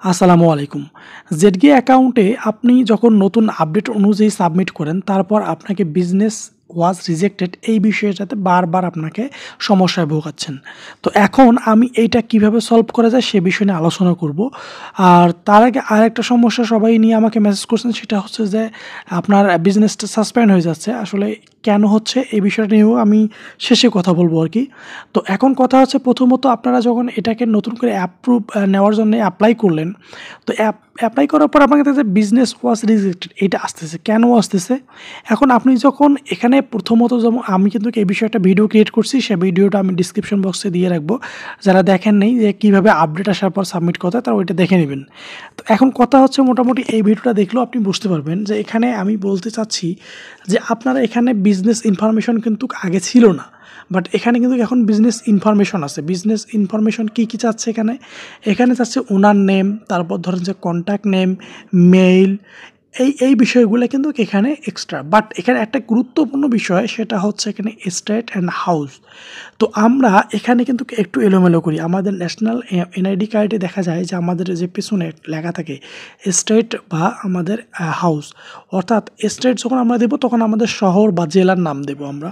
আসসালামু আলাইকুম। জেডগি অ্যাকাউন্টে আপনি যখন নতুন আপডেট অনুযায়ী সাবমিট করেন, তারপর আপনাকে বিজনেস ওয়াজ রিজেক্টেড এই বিষয়টাতে বারবার আপনাকে সমস্যায় ভোগাচ্ছেন। তো এখন আমি এইটা কিভাবে সলভ করা যায় সে বিষয় নিয়ে আলোচনা করব। আর তার আগে আরেকটা সমস্যা সবাই নিয়ে আমাকে মেসেজ করছেন, সেটা হচ্ছে যে আপনার বিজনেসটা সাসপেন্ড হয়ে যাচ্ছে। আসলে কেন হচ্ছে এই বিষয়টা নিয়েও আমি শেষে কথা বলবো আরকি। তো এখন কথা হচ্ছে, প্রথমত আপনারা যখন এটাকে নতুন করে অ্যাপ্রুভ নেওয়ার জন্য অ্যাপ্লাই করলেন, তো অ্যাপ্লাই করার পর আপনাকে যে বিজনেস ওয়াজ রিজেক্টেড এইটা আসতেছে। কেন আসতেছে? এখন আপনি যখন এখানে প্রথমত, যেমন আমি কিন্তু এই বিষয়ে একটা ভিডিও ক্রিয়েট করছি, সেই ভিডিওটা আমি ডিসক্রিপশন বক্সে দিয়ে রাখবো। যারা দেখেন নাই যে কীভাবে আপডেট আসার পর সাবমিট করতে হয়, তারা ওইটা দেখে নেবেন। তো এখন কথা হচ্ছে, মোটামুটি এই ভিডিওটা দেখলেও আপনি বুঝতে পারবেন যে এখানে আমি বলতে চাচ্ছি যে আপনারা এখানে বিজনেস ইনফরমেশন কিন্তু আগে ছিল না। বাট এখানে কিন্তু এখন বিজনেস ইনফরমেশন আছে। বিজনেস ইনফরমেশন কী কী চাচ্ছে এখানে? এখানে চাচ্ছে ওনার নেম, তারপর ধরেন যে কন্ট্যাক্ট নেম, মেইল, এই বিষয়গুলো কিন্তু এখানে এক্সট্রা। বাট এখানে একটা গুরুত্বপূর্ণ বিষয়, সেটা হচ্ছে এখানে স্টেট অ্যান্ড হাউস। তো আমরা এখানে কিন্তু একটু এলোমেলো করি। আমাদের ন্যাশনাল এনআইডি কার্ডে দেখা যায় যে আমাদের যে পেছনে লেখা থাকে স্টেট বা আমাদের হাউস। অর্থাৎ স্টেট যখন আমরা দেবো, তখন আমাদের শহর বা জেলার নাম দেবো আমরা।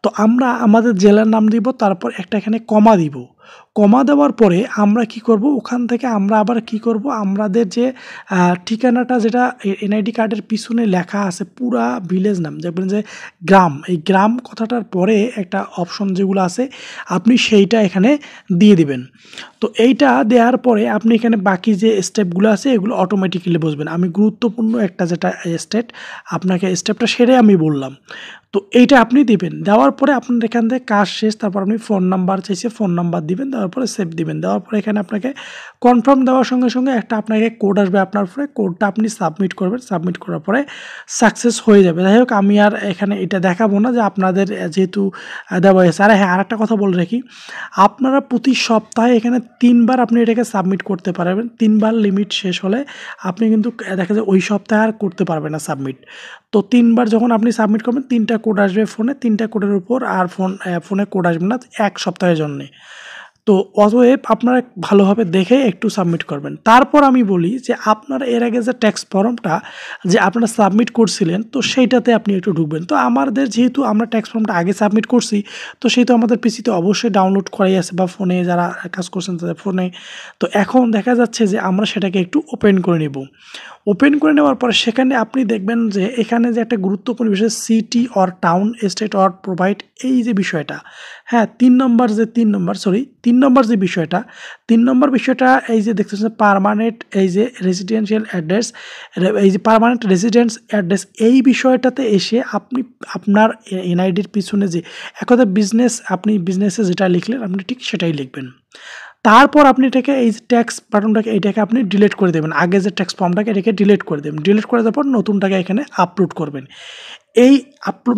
তো আমরা আমাদের জেলার নাম দিব, তারপর একটা এখানে কমা দিব। কমা দেওয়ার পরে আমরা কি করব, ওখান থেকে আমরা আবার কি করব, আমাদের যে ঠিকানাটা যেটা এনআইডি কার্ডের পিছনে লেখা আছে, পুরা ভিলেজ নাম, দেখবেন যে গ্রাম, এই গ্রাম কথাটার পরে একটা অপশন যেগুলো আছে, আপনি সেইটা এখানে দিয়ে দিবেন। তো এইটা দেওয়ার পরে আপনি এখানে বাকি যে স্টেপগুলো আছে এগুলো অটোমেটিক্যালি বসবেন। আমি গুরুত্বপূর্ণ একটা যেটা স্টেট, আপনাকে স্টেপটা সেরে আমি বললাম। তো এইটা আপনি দিবেন। দেওয়ার পরে আপনার এখান থেকে কাজ শেষ। তারপর আপনি ফোন নাম্বার চাইছে, ফোন নাম্বার দিবেন, দেওয়ার পরে সেভ দিবেন। দেওয়ার পরে এখানে আপনাকে কনফার্ম দেওয়ার সঙ্গে সঙ্গে একটা আপনাকে কোড আসবে আপনার ফোনে। কোডটা আপনি সাবমিট করবেন। সাবমিট করার পরে সাকসেস হয়ে যাবে। যাই হোক, আমি আর এখানে এটা দেখাবো না যে আপনাদের যেহেতু দেওয়া হয়েছে। আর হ্যাঁ, আরেকটা কথা বলে রাখি, আপনারা প্রতি সপ্তাহে এখানে ৩ বার আপনি এটাকে সাবমিট করতে পারবেন। ৩ বার লিমিট শেষ হলে আপনি কিন্তু দেখা যায় ওই সপ্তাহে আর করতে পারবেন না সাবমিট। তো ৩ বার যখন আপনি সাবমিট করবেন, ৩টা কোড আসবে ফোনে। ৩টা কোডের উপর আর ফোনে কোড আসবে না ১ সপ্তাহের জন্যে। তো অতএব আপনারা ভালোভাবে দেখে একটু সাবমিট করবেন। তারপর আমি বলি যে আপনারা এর আগে যে ট্যাক্স ফর্মটা যে আপনারা সাবমিট করছিলেন, তো সেইটাতে আপনি একটু ঢুকবেন। তো আমাদের যেহেতু আমরা ট্যাক্স ফর্মটা আগে সাবমিট করছি, তো সেহেতু আমাদের পিসিতে অবশ্যই ডাউনলোড করাই আছে, বা ফোনে যারা কাজ করছেন তাদের ফোনে। তো এখন দেখা যাচ্ছে যে আমরা সেটাকে একটু ওপেন করে নেব। ওপেন করে নেওয়ার পরে সেখানে আপনি দেখবেন যে এখানে যে একটা গুরুত্বপূর্ণ বিষয়, city or town, state or provide, এই যে বিষয়টা, হ্যাঁ, ৩ নম্বর যে বিষয়টা, ৩ নম্বর বিষয়টা, এই যে দেখতেছেন পার্মানেন্ট, এই যে রেসিডেন্সিয়াল অ্যাড্রেস, এই যে পার্মানেন্ট রেসিডেন্স অ্যাড্রেস, এই বিষয়টাতে এসে আপনি আপনার এনআইডির পিছনে যে একদা বিজনেস, আপনি বিজনেসে যেটা লিখলেন আপনি ঠিক সেটাই লিখবেন। তারপর আপনি এটাকে, এই যে ট্যাক্স বাটনটাকে, এইটাকে আপনি ডিলিট করে দেবেন। আগে যে ট্যাক্স ফর্মটাকে এটাকে ডিলিট করে দেবেন। ডিলিট করে দেওয়ার পর নতুনটাকে এখানে আপলোড করবেন। এই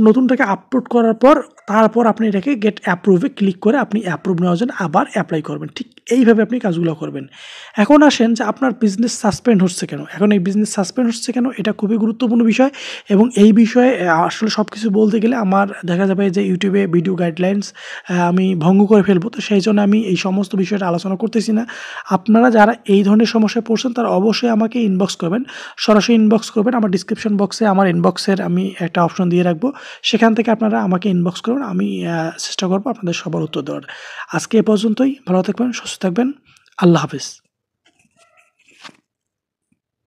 নতুনটাকে আপলোড করার পর তারপর আপনি এটাকে গেট অ্যাপ্রুভে ক্লিক করে আপনি অ্যাপ্রুভ নেওয়ার জন্য আবার অ্যাপ্লাই করবেন। ঠিক এইভাবে আপনি কাজগুলো করবেন। এখন আসেন যে আপনার বিজনেস সাসপেন্ড হচ্ছে কেন? এখন এই বিজনেস সাসপেন্ড হচ্ছে কেন? এটা খুবই গুরুত্বপূর্ণ বিষয়, এবং এই বিষয়ে আসলে সব কিছু বলতে গেলে আমার দেখা যাবে যে ইউটিউবে ভিডিও গাইডলাইন্স আমি ভঙ্গ করে ফেলবো। তো সেই জন্য আমি এই সমস্ত বিষয়টা আলোচনা করতেছি না। আপনারা যারা এই ধরনের সমস্যায় পড়ছেন, তারা অবশ্যই আমাকে ইনবক্স করবেন। সরাসরি ইনবক্স করবেন। আমার ডিসক্রিপশন বক্সে আমার ইনবক্সের আমি একটা অপশন দিয়ে রাখবো। সেখান থেকে আপনারা আমাকে ইনবক্স করুন। আমি চেষ্টা করবো আপনাদের সবার উত্তর দেওয়ার। আজকে এ পর্যন্তই। ভালো থাকবেন, সুস্থ থাকবেন। আল্লাহ হাফেজ।